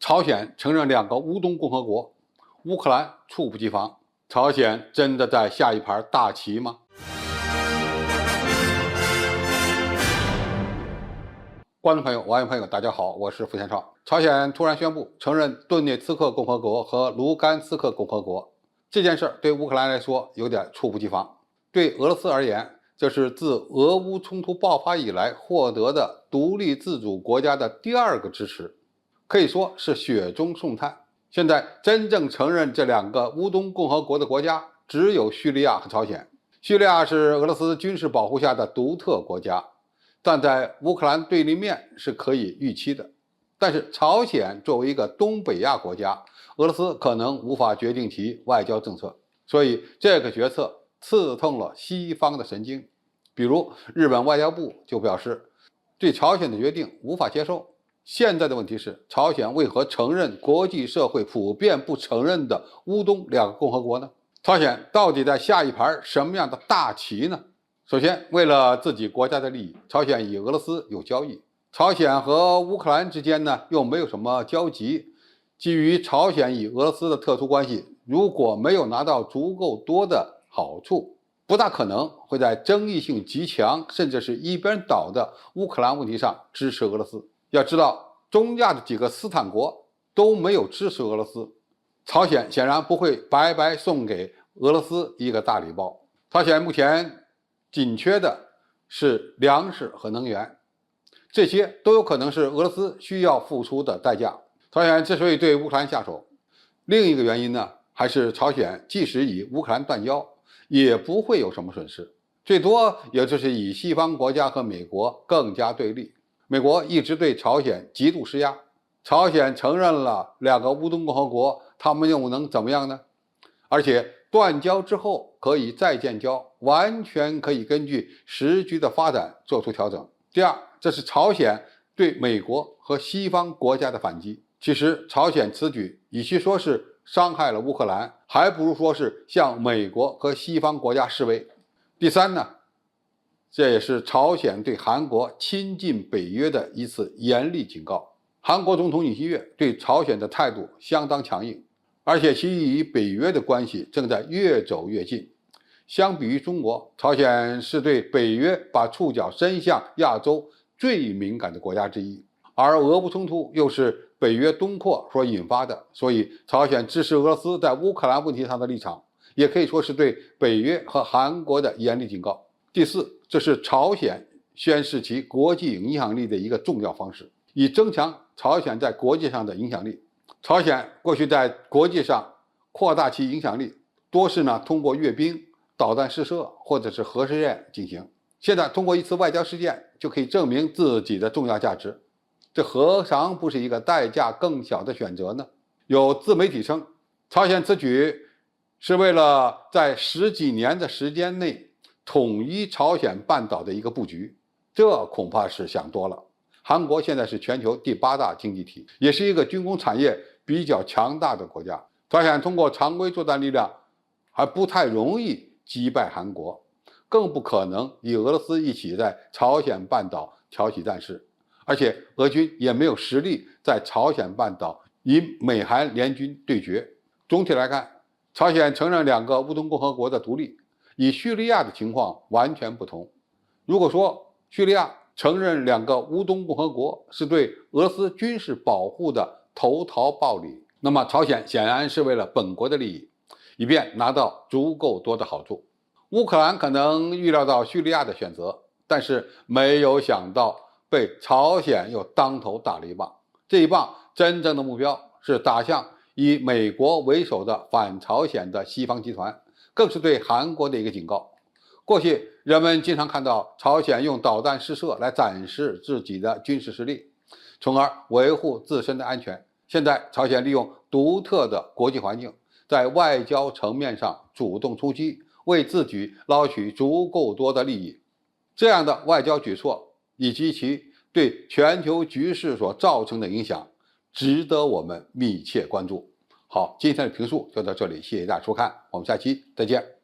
朝鲜承认2个乌东共和国，乌克兰猝不及防，朝鲜真的在下一盘大棋吗？观众朋友、网友朋友，大家好，我是付先超。朝鲜突然宣布承认顿涅茨克共和国和卢甘斯克共和国，这件事对乌克兰来说有点猝不及防，对俄罗斯而言，这是自俄乌冲突爆发以来获得的独立自主国家的第2个支持，可以说是雪中送炭。现在真正承认这2个乌东共和国的国家只有叙利亚和朝鲜。叙利亚是俄罗斯军事保护下的独特国家，站在乌克兰对立面是可以预期的。但是朝鲜作为一个东北亚国家，俄罗斯可能无法决定其外交政策，所以这个决策刺痛了西方的神经。比如日本外交部就表示对朝鲜的决定无法接受。现在的问题是，朝鲜为何承认国际社会普遍不承认的乌东2个共和国呢？朝鲜到底在下一盘什么样的大棋呢？首先，为了自己国家的利益，朝鲜与俄罗斯有交易，朝鲜和乌克兰之间呢又没有什么交集。基于朝鲜与俄罗斯的特殊关系，如果没有拿到足够多的好处，不大可能会在争议性极强甚至是一边倒的乌克兰问题上支持俄罗斯。要知道，中亚的几个斯坦国都没有支持俄罗斯，朝鲜显然不会白白送给俄罗斯一个大礼包。朝鲜目前紧缺的是粮食和能源，这些都有可能是俄罗斯需要付出的代价。朝鲜之所以对乌克兰下手，另一个原因呢，还是朝鲜即使与乌克兰断交，也不会有什么损失，最多也就是与西方国家和美国更加对立。美国一直对朝鲜极度施压，朝鲜承认了2个乌东共和国，他们又能怎么样呢？而且断交之后可以再建交，完全可以根据时局的发展做出调整。第二，这是朝鲜对美国和西方国家的反击。其实朝鲜此举与其说是伤害了乌克兰，还不如说是向美国和西方国家示威。第三呢，这也是朝鲜对韩国亲近北约的一次严厉警告。韩国总统尹锡悦对朝鲜的态度相当强硬，而且其与北约的关系正在越走越近。相比于中国，朝鲜是对北约把触角伸向亚洲最敏感的国家之一，而俄乌冲突又是北约东扩所引发的，所以朝鲜支持俄罗斯在乌克兰问题上的立场，也可以说是对北约和韩国的严厉警告。第四，这是朝鲜宣示其国际影响力的一个重要方式，以增强朝鲜在国际上的影响力。朝鲜过去在国际上扩大其影响力，多是通过阅兵、导弹试射或者是核试验进行。现在通过一次外交事件就可以证明自己的重要价值，这何尝不是一个代价更小的选择呢？有自媒体称，朝鲜此举是为了在10几年的时间内统一朝鲜半岛的一个布局，这恐怕是想多了。韩国现在是全球第8大经济体，也是一个军工产业比较强大的国家。朝鲜通过常规作战力量还不太容易击败韩国，更不可能与俄罗斯一起在朝鲜半岛挑起战事，而且俄军也没有实力在朝鲜半岛与美韩联军对决。总体来看，朝鲜承认2个乌东共和国的独立，与叙利亚的情况完全不同。如果说叙利亚承认2个乌东共和国是对俄罗斯军事保护的投桃报李，那么朝鲜显然是为了本国的利益，以便拿到足够多的好处。乌克兰可能预料到叙利亚的选择，但是没有想到被朝鲜又当头打了一棒。这一棒真正的目标是打向以美国为首的反朝鲜的西方集团，更是对韩国的一个警告。过去人们经常看到朝鲜用导弹试射来展示自己的军事实力，从而维护自身的安全。现在朝鲜利用独特的国际环境，在外交层面上主动出击，为自己捞取足够多的利益。这样的外交举措以及其对全球局势所造成的影响，值得我们密切关注。好，今天的评述就到这里，谢谢大家收看，我们下期再见。